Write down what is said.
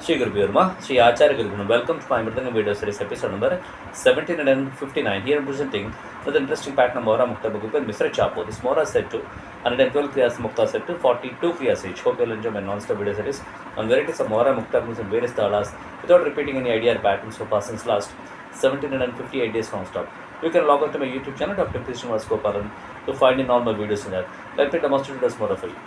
Shri Guru Namaha, Shri Acharya Guru Namaha. Welcome to my Mridangam video series episode number 1759. Here I am presenting with interesting pattern of Mohra Mukta book with Mr. Chapo. This Mohra set to 112 Kriyas Mukta set to 42 Kriyas each. Hope you will enjoy my non-stop video series on varieties of Mohra Mukta in various talas without repeating any idea or pattern so far since last 1758 days non-stop. You can log on to my YouTube channel Dr. Krishna Gopalan to find in all my videos in that. Let me demonstrate this Mohra for you.